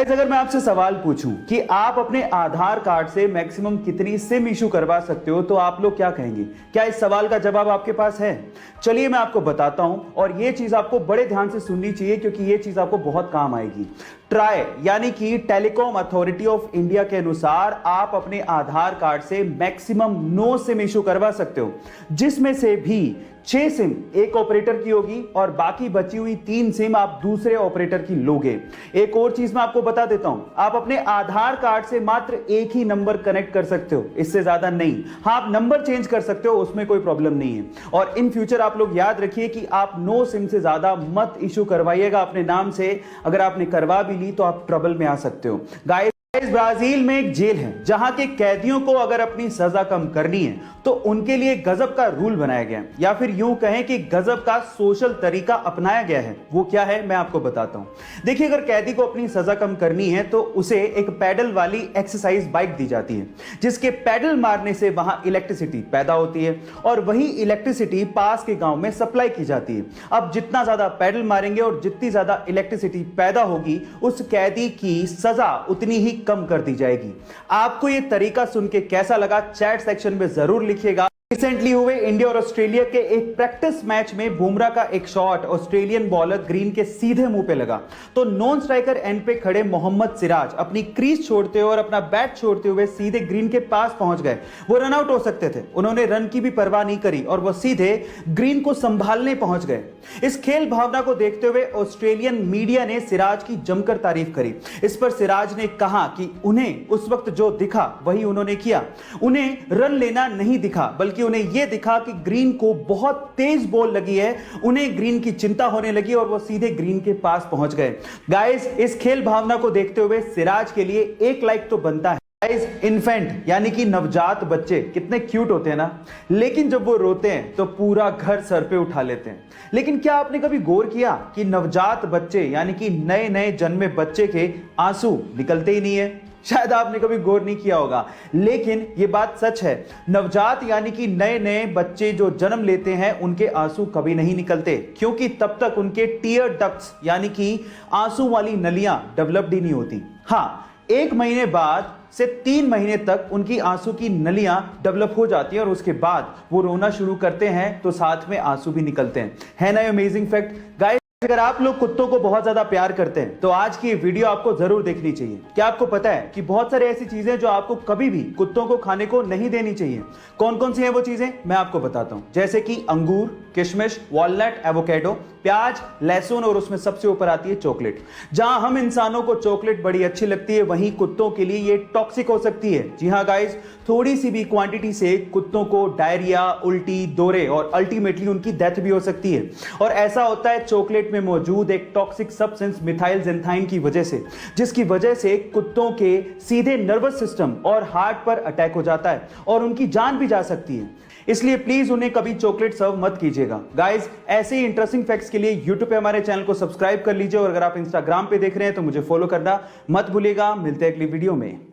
अगर मैं आपसे सवाल पूछूं कि आप अपने आधार कार्ड से मैक्सिमम कितनी सिम इशू करवा सकते हो तो आप लोग क्या कहेंगे? क्या इस सवाल का जवाब आपके पास है? चलिए मैं आपको बताता हूं और यह चीज आपको बड़े ध्यान से सुननी चाहिए क्योंकि यह चीज आपको बहुत काम आएगी। ट्राई यानी कि टेलीकॉम अथॉरिटी ऑफ इंडिया के अनुसार आप अपने आधार कार्ड से मैक्सिमम 9 सिम इशू करवा सकते हो, जिसमें से भी 6 सिम एक ऑपरेटर की होगी और बाकी बची हुई 3 सिम आप दूसरे ऑपरेटर की लोगे। एक और चीज मैं आपको बता देता हूं, आप अपने आधार कार्ड से मात्र एक ही नंबर कनेक्ट कर सकते हो, इससे ज्यादा नहीं। हाँ, आप नंबर चेंज कर सकते हो, उसमें कोई प्रॉब्लम नहीं है। और इन फ्यूचर आप लोग याद रखिए कि आप 9 सिम से ज्यादा मत इशू करवाइएगा अपने नाम से। अगर आपने करवा भी ली तो आप ट्रबल में आ सकते हो। गाइस, ब्राजील में एक जेल है जहां के कैदियों को अगर अपनी सजा कम करनी है तो उनके लिए गजब का रूल बनाया गया है, या फिर यूं कहें कि गजब का सोशल तरीका अपनाया गया है। वो क्या है मैं आपको बताता हूं। देखिए, अगर कैदी को अपनी सजा कम करनी है तो उसे एक पैडल वाली एक्सरसाइज बाइक दी जाती है, जिसके पैडल मारने से वहां इलेक्ट्रिसिटी पैदा होती है और वही इलेक्ट्रिसिटी पास के गांव में सप्लाई की जाती है। अब जितना ज्यादा पैडल मारेंगे और जितनी ज्यादा इलेक्ट्रिसिटी पैदा होगी, उस कैदी की सजा उतनी ही कम कर दी जाएगी। आपको यह तरीका सुन के कैसा लगा चैट सेक्शन में जरूर लिखिएगा। रिसेंटली हुए इंडिया और ऑस्ट्रेलिया के एक प्रैक्टिस मैच में बुमराह का एक शॉट ऑस्ट्रेलियन बॉलर ग्रीन के सीधे मुंह पे लगा तो नॉन स्ट्राइकर एंड पे खड़े मोहम्मद सिराज अपनी क्रीज छोड़ते हुए और अपना बैट छोड़ते हुए सीधे ग्रीन के पास पहुंच गए। वो रन आउट हो सकते थे, उन्होंने रन की भी परवाह नहीं करी और वो सीधे ग्रीन को संभालने पहुंच गए। इस खेल भावना को देखते हुए ऑस्ट्रेलियन मीडिया ने सिराज की जमकर तारीफ करी। इस पर सिराज ने कहा कि उन्हें उस वक्त जो दिखा वही उन्होंने किया। उन्हें रन लेना नहीं दिखा, बल्कि उन्हें यह दिखा कि ग्रीन को बहुत तेज बॉल लगी है। उन्हें ग्रीन की चिंता होने लगी और वो सीधे ग्रीन के पास पहुंच गए। गाइस, इस खेल भावना को देखते हुए सिराज के लिए 1 लाइक तो बनता है। गाइस, इन्फेंट यानी कि नवजात बच्चे कितने क्यूट होते हैं ना, लेकिन जब वो रोते हैं तो पूरा घर सर पे उठा लेते हैं। लेकिन क्या आपने कभी गौर किया कि नवजात बच्चे यानी कि नए नए जन्मे बच्चे के आंसू निकलते ही नहीं है? शायद आपने कभी गौर नहीं किया होगा, लेकिन यह बात सच है। नवजात यानी कि नए नए बच्चे जो जन्म लेते हैं उनके आंसू कभी नहीं निकलते, क्योंकि तब तक उनके टीयर डक्ट्स यानी कि आंसू वाली नलियां डेवलप्ड ही नहीं होती। हाँ, 1 महीने बाद से 3 महीने तक उनकी आंसू की नलियां डेवलप हो जाती हैं और उसके बाद वो रोना शुरू करते हैं तो साथ में आंसू भी निकलते हैं। है ना अमेजिंग फैक्ट? गाइस, अगर आप लोग कुत्तों को बहुत ज्यादा प्यार करते हैं तो आज की ये वीडियो आपको जरूर देखनी चाहिए। क्या आपको पता है कि बहुत सारी ऐसी चीजें जो आपको कभी भी कुत्तों को खाने को नहीं देनी चाहिए? कौन कौन सी हैं वो चीजें मैं आपको बताता हूं। जैसे कि अंगूर, किशमिश, वॉलनट, एवोकेडो, प्याज, लहसुन और उसमें सबसे ऊपर आती है चॉकलेट। जहां हम इंसानों को चॉकलेट बड़ी अच्छी लगती है, वहीं कुत्तों के लिए ये टॉक्सिक हो सकती है। जी हां गाइस, थोड़ी सी भी क्वांटिटी से कुत्तों को डायरिया, उल्टी, दौरे और अल्टीमेटली उनकी डेथ भी हो सकती है। और ऐसा होता है चॉकलेट में मौजूद एक टॉक्सिक सब्सटेंस मिथाइल ज़ेंथाइन की वजह से, जिसकी वजह से कुत्तों के सीधे नर्वस सिस्टम और हार्ट पर अटैक हो जाता है और उनकी जान भी जा सकती है। इसलिए प्लीज उन्हें कभी चॉकलेट सर्व मत कीजिएगा। गाइस, ऐसे ही इंटरेस्टिंग फैक्ट्स के लिए यूट्यूब पे हमारे चैनल को सब्सक्राइब कर लीजिए और अगर आप इंस्टाग्राम पे देख रहे हैं तो मुझे फॉलो करना मत भूलिएगा। मिलते हैं अगली वीडियो में।